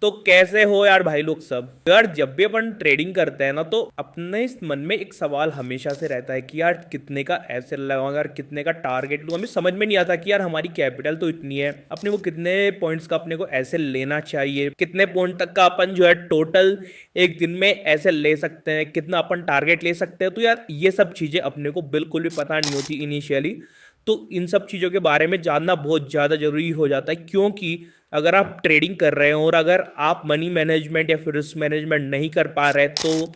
तो कैसे हो यार भाई लोग सब यार। जब भी अपन ट्रेडिंग करते हैं ना तो अपने इस मन में एक सवाल हमेशा से रहता है कि यार कितने का एसएल लगाऊंगा यार, कितने का टारगेट लूँ। हमें समझ में नहीं आता कि यार हमारी कैपिटल तो इतनी है, अपने को कितने पॉइंट्स का अपने को एसएल लेना चाहिए, कितने पॉइंट तक का अपन जो है टोटल एक दिन में एसएल ले सकते हैं, कितना अपन टारगेट ले सकते हैं। तो यार ये सब चीज़ें अपने को बिल्कुल भी पता नहीं होती इनिशियली। तो इन सब चीज़ों के बारे में जानना बहुत ज़्यादा ज़रूरी हो जाता है, क्योंकि अगर आप ट्रेडिंग कर रहे हो और अगर आप मनी मैनेजमेंट या फिर रिस्क मैनेजमेंट नहीं कर पा रहे तो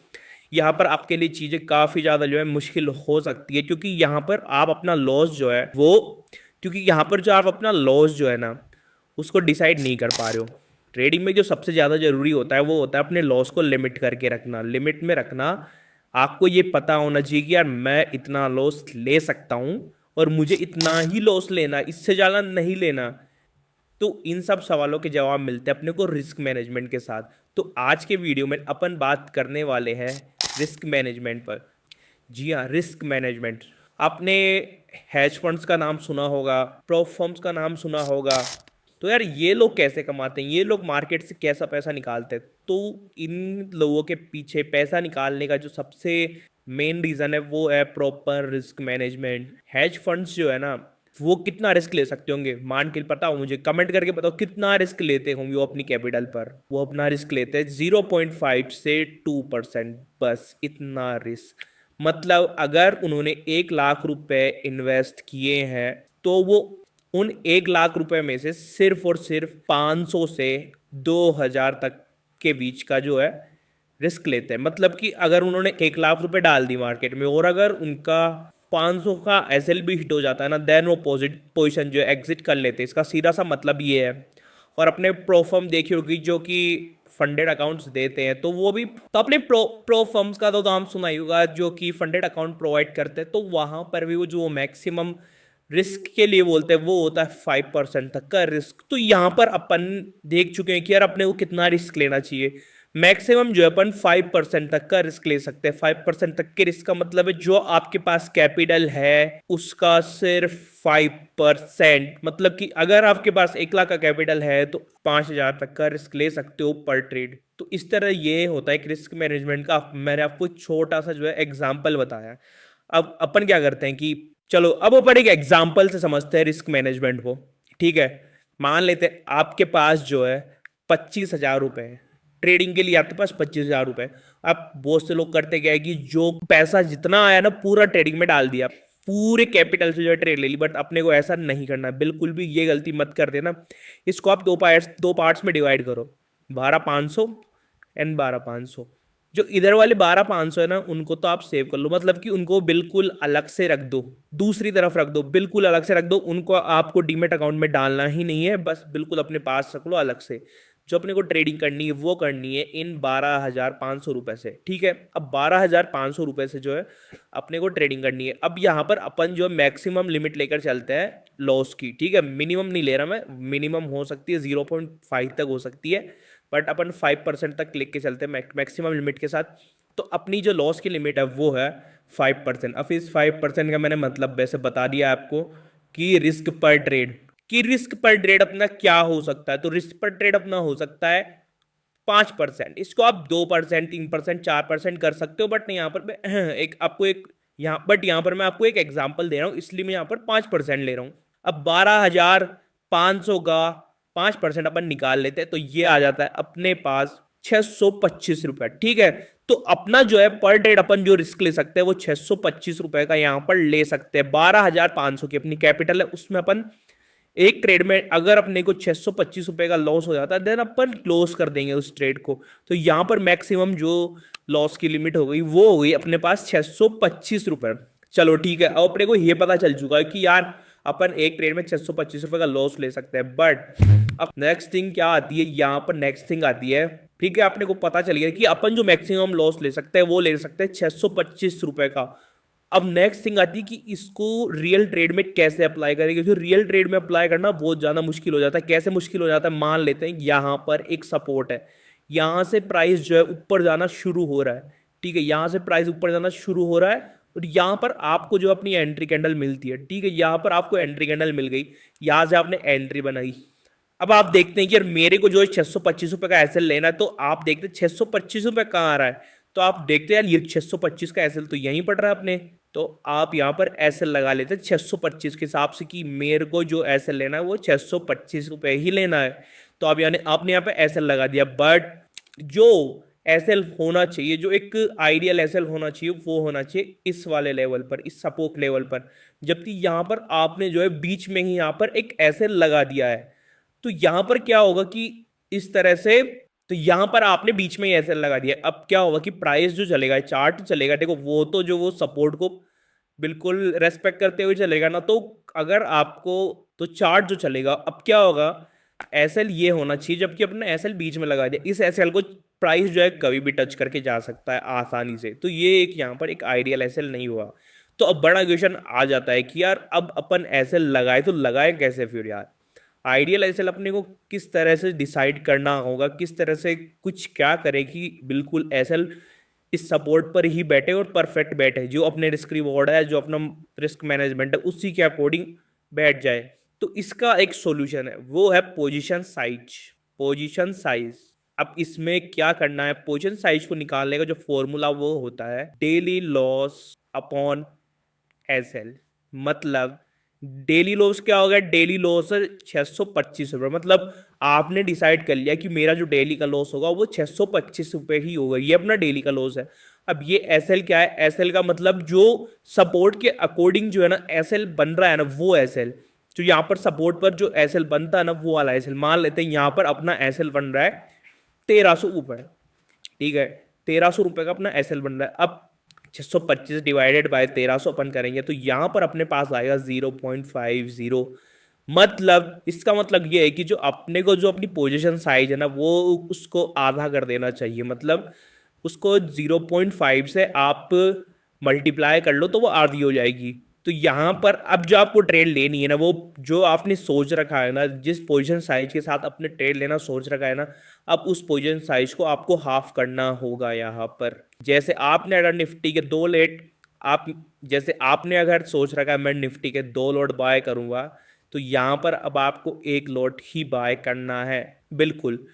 यहाँ पर आपके लिए चीज़ें काफ़ी ज़्यादा जो है मुश्किल हो सकती है। क्योंकि यहाँ पर आप अपना लॉस जो है वो क्योंकि यहाँ पर जो आप अपना लॉस जो है ना उसको डिसाइड नहीं कर पा रहे हो। ट्रेडिंग में जो सबसे ज़्यादा ज़रूरी होता है वो होता है अपने लॉस को लिमिट करके रखना, लिमिट में रखना। आपको ये पता होना चाहिए कि यार मैं इतना लॉस ले सकता हूँ और मुझे इतना ही लॉस लेना, इससे ज़्यादा नहीं लेना। तो इन सब सवालों के जवाब मिलते हैं अपने को रिस्क मैनेजमेंट के साथ। तो आज के वीडियो में अपन बात करने वाले हैं रिस्क मैनेजमेंट पर। जी हाँ, रिस्क मैनेजमेंट। आपने हैज फंड्स का नाम सुना होगा, प्रॉप फर्म्स का नाम सुना होगा। तो यार ये लोग कैसे कमाते हैं, ये लोग मार्केट से कैसा पैसा निकालते हैं। तो इन लोगों के पीछे पैसा निकालने का जो सबसे मेन रीज़न है वो है proper risk management. Has funds जो है ना वो कितना रिस्क ले सकते होंगे, मान के बताओ, मुझे कमेंट करके बताओ कितना रिस्क लेते होंगे वो अपनी कैपिटल पर। वो अपना रिस्क लेते हैं 0.5 से 2%, बस इतना रिस्क। मतलब अगर उन्होंने 1 लाख रुपए इन्वेस्ट किए हैं तो वो उन 1 लाख रुपए में से सिर्फ और सिर्फ 500 से 2,000 तक के बीच का जो है रिस्क लेते हैं। मतलब कि अगर उन्होंने 1 लाख रुपए डाल दी मार्केट में और अगर उनका 500 का एसएल भी हिट हो जाता है ना, देन वो पोजिशन जो है एग्जिट कर लेते हैं। इसका सीधा सा मतलब ये है। और अपने प्रोफर्म देखी होगी जो कि फंडेड अकाउंट्स देते हैं, तो वो भी तो अपने प्रो फर्म्स का तो नाम सुना ही होगा जो कि फंडेड अकाउंट प्रोवाइड करते हैं। तो वहां पर भी वो जो मैक्सिमम रिस्क के लिए बोलते हैं वो होता है 5% तक का रिस्क। तो यहाँ पर अपन देख चुके हैं कि यार अपने को कितना रिस्क लेना चाहिए। मैक्सिमम जो है अपन 5% तक का रिस्क ले सकते हैं। 5% तक के रिस्क का मतलब है जो आपके पास कैपिटल है उसका सिर्फ 5%। मतलब कि अगर आपके पास 1 लाख का कैपिटल है तो 5,000 तक का रिस्क ले सकते हो पर ट्रेड। तो इस तरह ये होता है कि रिस्क मैनेजमेंट का मैंने आपको छोटा सा जो है एग्जाम्पल बताया। अब अपन क्या करते हैं कि चलो अब अपन एक एग्जाम्पल से समझते हैं रिस्क मैनेजमेंट को। ठीक है, मान लेते हैं आपके पास जो है 25,000 रुपए है ट्रेडिंग के लिए। आपके पास 25,000 रुपए। अब बहुत से लोग करते क्या है कि जो पैसा जितना आया ना पूरा ट्रेडिंग में डाल दिया, पूरे कैपिटल से जो है ट्रेड ले ली। बट अपने को ऐसा नहीं करना, बिल्कुल भी ये गलती मत कर देना। इसको आप दो पार्ट्स में डिवाइड करो, 12,500 एंड 12,500। जो इधर वाले 12,500 है ना उनको तो आप सेव कर लो, मतलब कि उनको बिल्कुल अलग से रख दो, दूसरी तरफ रख दो, बिल्कुल अलग से रख दो। उनको आपको डीमेट अकाउंट में डालना ही नहीं है, बस बिल्कुल अपने पास रख लो अलग से। जो अपने को ट्रेडिंग करनी है वो करनी है इन 12,500 रुपए से। ठीक है, अब 12,500 रुपए से जो है अपने को ट्रेडिंग करनी है। अब यहाँ पर अपन जो मैक्सिमम लिमिट लेकर चलते हैं लॉस की। ठीक है, मिनिमम नहीं ले रहा मैं, मिनिमम हो सकती है 0.5 तक हो सकती है, बट अपन 5% तक लेके चलते हैं मैक्सिमम लिमिट के साथ। तो अपनी जो लॉस की लिमिट है वो है 5%। अब इस 5% का मैंने मतलब वैसे बता दिया आपको कि रिस्क पर ट्रेड, कि रिस्क पर ट्रेड अपना क्या हो सकता है। तो रिस्क पर ट्रेड अपना हो सकता है 5%। इसको आप 2%, 3%, 4% कर सकते हो। बट यहाँ पर मैं यहाँ पर मैं आपको एक एग्जाम्पल दे रहा हूँ, इसलिए मैं यहाँ पर 5% ले रहा हूँ। अब 12,500 का 5% अपन निकाल लेते हैं तो ये आ जाता है अपने पास 625 रुपए। ठीक है, तो अपना जो है पर ट्रेड अपन जो रिस्क ले सकते हैं वो 625 रुपए का यहाँ पर ले सकते हैं। 12,500 की अपनी कैपिटल है, उसमें अपन एक ट्रेड में अगर अपने को 625 रुपए का लॉस हो जाता है देन अपन क्लोज कर देंगे उस ट्रेड को। तो यहां पर मैक्सिमम जो लॉस की लिमिट हो गई वो हो गई अपने पास 625 रुपए। चलो ठीक है, अब अपने को ये पता चल चुका है कि यार अपन एक ट्रेड में 625 रुपए का लॉस ले सकते हैं। बट अब नेक्स्ट थिंग क्या आती है, यहाँ पर नेक्स्ट थिंग आती है। ठीक है, अपने को पता चल गया कि अपन जो मैक्सिमम लॉस ले सकते हैं वो ले सकते हैं 625 रुपए का। अब नेक्स्ट थिंग आती है कि इसको रियल ट्रेड में कैसे अप्लाई करेंगे, क्योंकि रियल ट्रेड में अप्लाई करना बहुत ज़्यादा मुश्किल हो जाता है। कैसे मुश्किल हो जाता है, मान लेते हैं यहाँ पर एक सपोर्ट है, यहाँ से प्राइस जो है ऊपर जाना शुरू हो रहा है। ठीक है, यहाँ से प्राइस ऊपर जाना शुरू हो रहा है और यहाँ पर आपको जो अपनी एंट्री कैंडल मिलती है। ठीक है, यहाँ पर आपको एंट्री कैंडल मिल गई, यहाँ से आपने एंट्री बनाई। अब आप देखते हैं कि यार मेरे को जो है 625 रुपये का एसएल लेना है, तो आप देखते हैं 625 रुपये कहाँ आ रहा है, तो आप देखते हैं यार ये 625 का एसएल तो यहीं पड़ रहा है अपने, तो आप यहाँ पर एसएल लगा लेते हैं 625 के हिसाब से कि मेरे को जो एसएल लेना है वो 625 रुपये ही लेना है। तो आप यानी आपने यहाँ पे एसएल लगा दिया, बट जो एसएल होना चाहिए, जो एक आइडियल एसएल होना चाहिए, वो होना चाहिए इस वाले लेवल पर, इस सपोर्ट लेवल पर। जबकि यहाँ पर आपने जो है बीच में ही यहाँ पर एक एसएल लगा दिया है, तो यहां पर क्या होगा कि इस तरह से, तो यहां पर आपने बीच में ही ऐसे लगा दिया, अब क्या होगा कि प्राइस जो चलेगा, चार्ट चलेगा, देखो वो तो जो वो सपोर्ट को बिल्कुल रेस्पेक्ट करते हुए चलेगा ना, तो अगर आपको, तो चार्ट जो चलेगा, अब क्या होगा, एसएल ये होना चाहिए, जबकि अपने एसएल बीच में लगा दिया, इस एसएल को प्राइस जो है कभी भी टच करके जा सकता है आसानी से, तो ये एक यहाँ पर एक आइडियल एसएल नहीं हुआ। तो अब बड़ा क्वेश्चन आ जाता है कि यार अब अपन एसएल लगाए तो लगाए कैसे फिर यार, आइडियल एसएल अपने को किस तरह से डिसाइड करना होगा, किस तरह से कुछ क्या करे कि बिल्कुल एसएल इस सपोर्ट पर ही बैठे और परफेक्ट बैठे, जो अपने रिस्क रिवॉर्ड है, जो अपना रिस्क मैनेजमेंट है उसी के अकॉर्डिंग बैठ जाए। तो इसका एक सॉल्यूशन है, वो है पोजीशन साइज। पोजीशन साइज, अब इसमें क्या करना है, पोजीशन साइज को निकालने का जो फॉर्मूला वो होता है डेली लॉस अपॉन एसएल। मतलब डेली लॉस क्या होगा, डेली लॉस है 625 रुपये, मतलब आपने डिसाइड कर लिया कि मेरा जो डेली का लॉस होगा वो 625 रुपये ही होगा, ये अपना डेली का लॉस है। अब ये एसएल क्या है, एसएल का मतलब जो सपोर्ट के अकॉर्डिंग जो है ना एसएल बन रहा है ना, वो एसएल जो यहाँ पर सपोर्ट पर जो एसएल बनता है ना, वो वाला एसएल। मान लेते हैं यहाँ पर अपना एसएल बन रहा है 1300 रुपये, ठीक है, 1300 रुपये का अपना एसएल बन रहा है। अब 625 डिवाइडेड बाय 1300 अपन करेंगे तो यहां पर अपने पास आएगा 0.50। मतलब इसका मतलब ये है कि जो अपने को जो अपनी पोजीशन साइज है ना, वो उसको आधा कर देना चाहिए, मतलब उसको 0.5 से आप मल्टीप्लाई कर लो तो वो आधी हो जाएगी। तो यहाँ पर अब जो आपको ट्रेड लेनी है ना, वो जो आपने सोच रखा है ना, जिस पोजीशन साइज के साथ अपने ट्रेड लेना सोच रखा है ना, अब उस पोजीशन साइज को आपको हाफ करना होगा यहाँ पर। जैसे आपने अगर निफ्टी के 2 लेट, आप जैसे आपने अगर सोच रखा है मैं निफ्टी के 2 लॉट बाय करूंगा, तो यहाँ पर अब आपको 1 लॉट ही बाय करना है, बिल्कुल।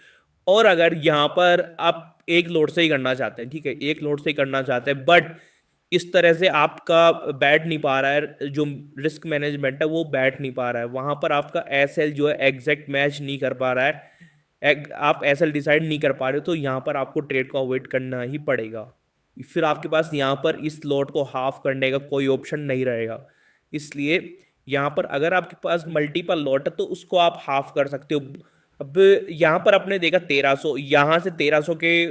और अगर यहाँ पर आप 1 लॉट से ही करना चाहते हैं, ठीक है, 1 लॉट से ही करना चाहते हैं, बट इस तरह से आपका बैठ नहीं पा रहा है, जो रिस्क मैनेजमेंट है वो बैठ नहीं पा रहा है, वहां पर आपका एसएल जो है एग्जैक्ट मैच नहीं कर पा रहा है, आप एसएल डिसाइड नहीं कर पा रहे हो, तो यहाँ पर आपको ट्रेड को अवॉइड करना ही पड़ेगा। फिर आपके पास यहाँ पर इस लॉट को हाफ करने का कोई ऑप्शन नहीं रहेगा, इसलिए यहाँ पर अगर आपके पास मल्टीपल लॉट है तो उसको आप हाफ कर सकते हो। अब यहाँ पर आपने देखा 1300, यहाँ से 1300 के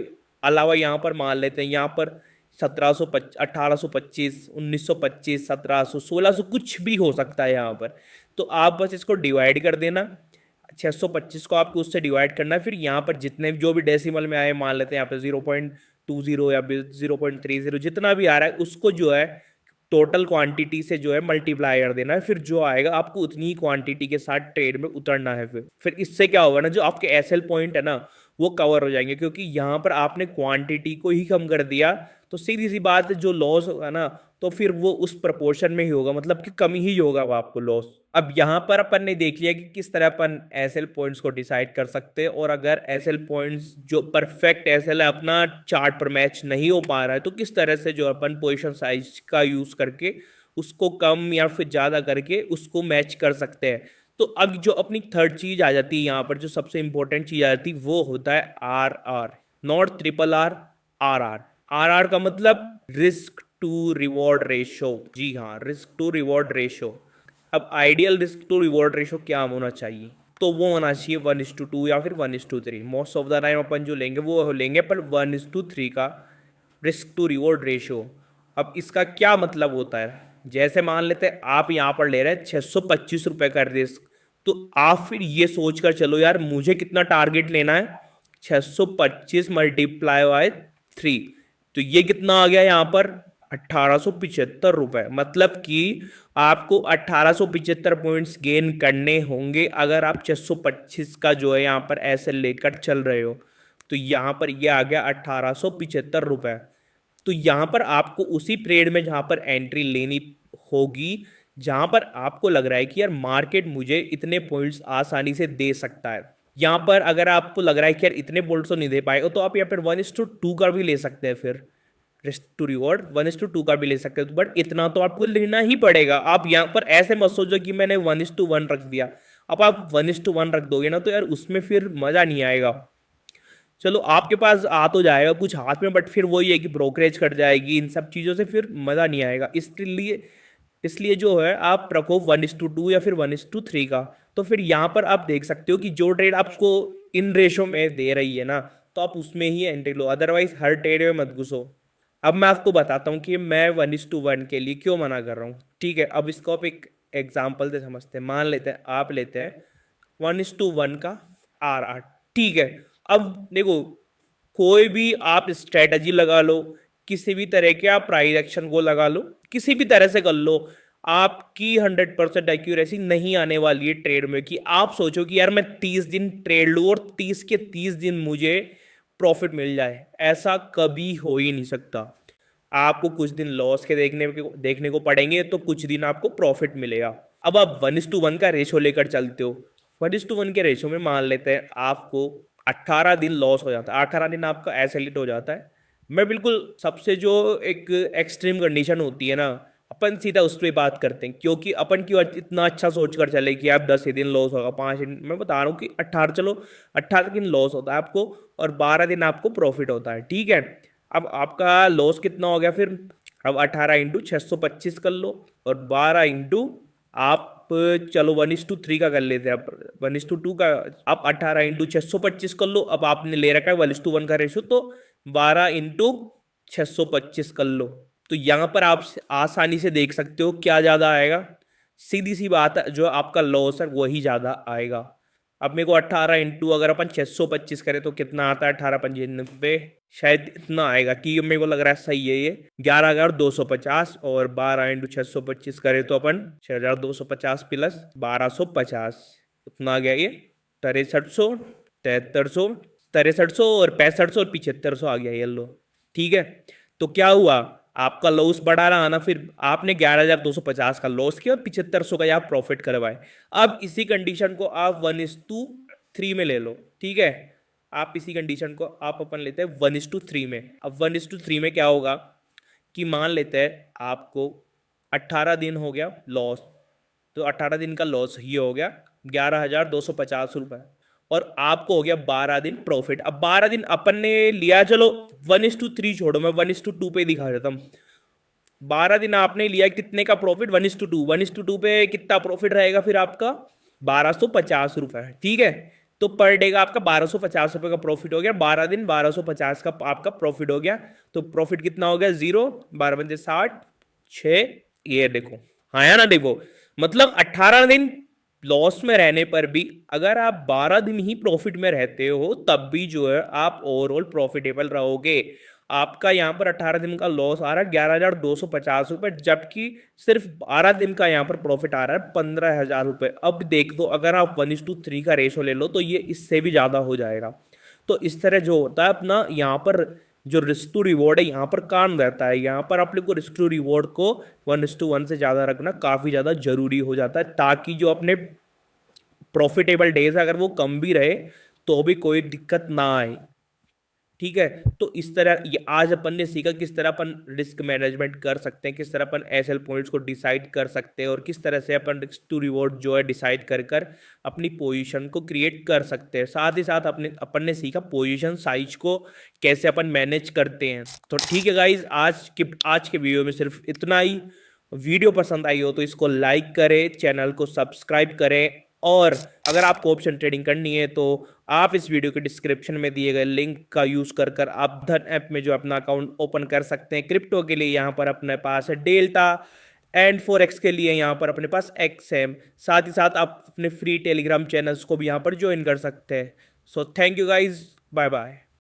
अलावा यहाँ पर मान लेते हैं यहाँ पर 1700, 1825, 1925, 1700, 1600 कुछ भी हो सकता है यहाँ पर। तो आप बस इसको डिवाइड कर देना, 625 को आपको उससे डिवाइड करना है, फिर यहाँ पर जितने जो भी डेसिमल में आए, मान लेते हैं यहाँ पे 0.20 या 0.30 जितना भी आ रहा है, उसको जो है टोटल क्वांटिटी से जो है मल्टीप्लाई कर देना है, फिर जो आएगा आपको उतनी ही क्वांटिटी के साथ ट्रेड में उतरना है। फिर इससे क्या होगा ना, जो आपके एसएल पॉइंट है ना वो कवर हो जाएंगे, क्योंकि यहाँ पर आपने क्वांटिटी को ही कम कर दिया, तो सीधी सी बात है जो लॉस होगा ना, तो फिर वो उस प्रपोर्शन में ही होगा, मतलब कि कम ही होगा वो आपको लॉस। अब यहाँ पर अपन ने देख लिया कि किस तरह अपन एसएल पॉइंट्स को डिसाइड कर सकते हैं, और अगर एसएल पॉइंट्स जो परफेक्ट एसएल है अपना चार्ट पर मैच नहीं हो पा रहा है, तो किस तरह से जो अपन पोजीशन साइज का यूज करके उसको कम या फिर ज्यादा करके उसको मैच कर सकते हैं। तो अब जो अपनी थर्ड चीज आ जाती है यहाँ पर, जो सबसे इंपॉर्टेंट चीज आ जाती है वो होता है R R, not triple R, R R. R R का मतलब रिस्क टू रिवॉर्ड रेशो, जी हाँ, रिस्क टू रिवॉर्ड रेशो। अब ideal risk to reward ratio क्या होना चाहिए, तो वो होना चाहिए 1:2 या फिर 1:3। मोस्ट ऑफ द टाइम अपन जो लेंगे वो लेंगे, पर 1:3 का रिस्क टू रिवॉर्ड रेशो। अब इसका क्या मतलब होता है, जैसे मान लेते हैं आप यहाँ पर ले रहे हैं 625 रुपये का रिस्क, तो आप फिर ये सोच कर चलो यार मुझे कितना टारगेट लेना है, 625 मल्टीप्लाई बाय 3, तो ये कितना आ गया यहाँ पर 1875 रुपये। मतलब कि आपको 1875 पॉइंट्स गेन करने होंगे अगर आप 625 का जो है यहाँ पर ऐसे लेकर चल रहे हो, तो यहाँ पर ये आ गया 1875 रुपये। तो यहाँ पर आपको उसी ट्रेड में जहाँ पर एंट्री लेनी होगी, जहां पर आपको लग रहा है कि यार मार्केट मुझे इतने पॉइंट्स आसानी से दे सकता है, यहाँ पर अगर आपको लग रहा है कि यार इतने पॉइंट्स तो नहीं दे पाएगा, तो आप यहाँ पर 1:2 का भी ले सकते हैं। फिर रिस्क टू रिवॉर्ड 1:2 का भी ले सकते हो, बट इतना तो आपको लेना ही पड़ेगा। आप यहाँ पर ऐसे मत सोचो कि मैंने 1:1 रख दिया। अब आप 1:1 रख दोगे ना, तो यार उसमें फिर मजा नहीं आएगा। चलो आपके पास आ तो जाएगा कुछ हाथ में, बट फिर वही है कि ब्रोकरेज कट जाएगी, इन सब चीज़ों से फिर मज़ा नहीं आएगा। इसलिए इसलिए जो है आप रखो 1:2 या फिर 1:3 का। तो फिर यहाँ पर आप देख सकते हो कि जो ट्रेड आपको इन रेशो में दे रही है ना, तो आप उसमें ही एंट्री लो, अदरवाइज हर ट्रेड में मत घुसो। अब मैं आपको बताता हूँ कि मैं 1:1 के लिए क्यों मना कर रहा हूँ। ठीक है, अब इसको आप एक एग्जाम्पल से समझते हैं। मान लेते हैं आप लेते हैं 1:1 का RR। ठीक है, अब देखो कोई भी आप स्ट्रेटजी लगा लो, किसी भी तरह के आप प्राइस एक्शन को लगा लो, किसी भी तरह से कर लो, आपकी 100% एक्यूरेसी नहीं आने वाली है ट्रेड में। कि आप सोचो कि यार मैं 30 दिन ट्रेड लूँ और 30 के 30 दिन मुझे प्रॉफिट मिल जाए, ऐसा कभी हो ही नहीं सकता। आपको कुछ दिन लॉस के देखने को पड़ेंगे, तो कुछ दिन आपको प्रॉफिट मिलेगा। अब आप 1:1 का रेशो लेकर चलते हो। 1:1 के रेशो में मान लेते हैं आपको 18 दिन लॉस हो जाता है, 18 दिन आपका एसएलिट हो जाता है। मैं बिल्कुल सबसे जो एक एक्सट्रीम कंडीशन होती है ना, अपन सीधा उस पर बात करते हैं, क्योंकि अपन क्यों इतना अच्छा सोच कर चले कि आप 10 ही दिन लॉस होगा, 5 दिन। मैं बता रहा हूँ कि 18, चलो 18 दिन लॉस होता है आपको और 12 दिन आपको प्रॉफिट होता है। ठीक है, अब आपका लॉस कितना हो गया फिर। अब 18 इंटू 625 कर लो और 12 इंटू आप चलो 1:3 का कर लेते हैं। अब 1:2 का आप 18 इंटू 625 कर लो। अब आपने ले रखा है 1:1 का रेशो, तो 12 इंटू 625 कर लो। तो यहाँ पर आप आसानी से देख सकते हो क्या ज़्यादा आएगा। सीधी सी बात है, जो आपका लॉस है वही ज़्यादा आएगा। अब मेरे को 18 इंटू अगर अपन 625 करें तो कितना आता है, 18×95, शायद इतना आएगा कि मेरे को लग रहा है सही है ये 11,250। और 12 इंटू 625 करें तो अपन 6,250 प्लस 1,250, उतना आ गया ये 6300, 7300, 6300 और 6500 और 7500 आ गया ये लो। ठीक है, तो क्या हुआ, आपका लॉस बढ़ा रहा ना, फिर आपने 11,250 का लॉस किया, 7500 का आप प्रॉफिट करवाए। अब इसी कंडीशन को आप 1:3 में ले लो। ठीक है, आप इसी कंडीशन को आप अपन लेते हैं 1:3 में। अब 1:3 में क्या होगा कि मान लेते हैं आपको 18 दिन हो गया लॉस, तो 18 दिन का लॉस ही हो गया 11,250 रुपये, और आपको हो गया 12 दिन प्रॉफिट। अब 12 दिन अपन ने लिया, चलो 1:3 छोड़ो, मैं 1:2 पे दिखा देता हूँ। 12 दिन आपने लिया, कितने का प्रॉफिट, 1:2, 1:2 पे कितना प्रॉफिट रहेगा फिर आपका 1,250 रुपये। ठीक है, तो पर डे का आपका 1,250 रुपये का प्रॉफिट हो गया। 12 दिन 1,250 का आपका प्रॉफिट हो गया। तो प्रॉफिट कितना हो गया, 0, 12×5 6, ये देखो, हाँ या ना, देखो मतलब 18 दिन लॉस में रहने पर भी अगर आप 12 दिन ही प्रॉफिट में रहते हो, तब भी जो है आप ओवरऑल प्रॉफिटेबल रहोगे। आपका यहाँ पर 18 दिन का लॉस आ रहा है 11,250 रुपये, जबकि सिर्फ 12 दिन का यहाँ पर प्रॉफिट आ रहा है 15,000 रुपये। अब देख दो, अगर आप 1:3 का रेशो ले लो तो ये इससे भी ज़्यादा हो जाएगा। तो इस तरह जो होता है अपना यहाँ पर जो रिस्क टू रिवॉर्ड है, यहाँ पर काम रहता है। यहाँ पर आप लोग को रिस्क टू रिवॉर्ड को 1:1 से ज़्यादा रखना काफ़ी ज़्यादा जरूरी हो जाता है, ताकि जो अपने प्रॉफिटेबल डेज अगर वो कम भी रहे तो भी कोई दिक्कत ना आए। ठीक है, तो इस तरह ये आज अपन ने सीखा किस तरह अपन रिस्क मैनेजमेंट कर सकते हैं, किस तरह अपन एसएल पॉइंट्स को डिसाइड कर सकते हैं, और किस तरह से अपन रिस्क टू रिवॉर्ड जो है डिसाइड कर कर अपनी पोजीशन को क्रिएट कर सकते हैं। साथ ही साथ अपन ने सीखा पोजीशन साइज को कैसे अपन मैनेज करते हैं। तो ठीक है गाइज, आज के वीडियो में सिर्फ इतना ही। वीडियो पसंद आई हो तो इसको लाइक करें, चैनल को सब्सक्राइब करें, और अगर आपको ऑप्शन ट्रेडिंग करनी है तो आप इस वीडियो के डिस्क्रिप्शन में दिए गए लिंक का यूज कर आप धन ऐप में जो अपना अकाउंट ओपन कर सकते हैं। क्रिप्टो के लिए यहाँ पर अपने पास है डेल्टा, एंड फॉरेक्स के लिए यहाँ पर अपने पास XM। साथ ही साथ आप अपने फ्री टेलीग्राम चैनल्स को भी यहाँ पर ज्वाइन कर सकते हैं। So thank you guys, bye bye.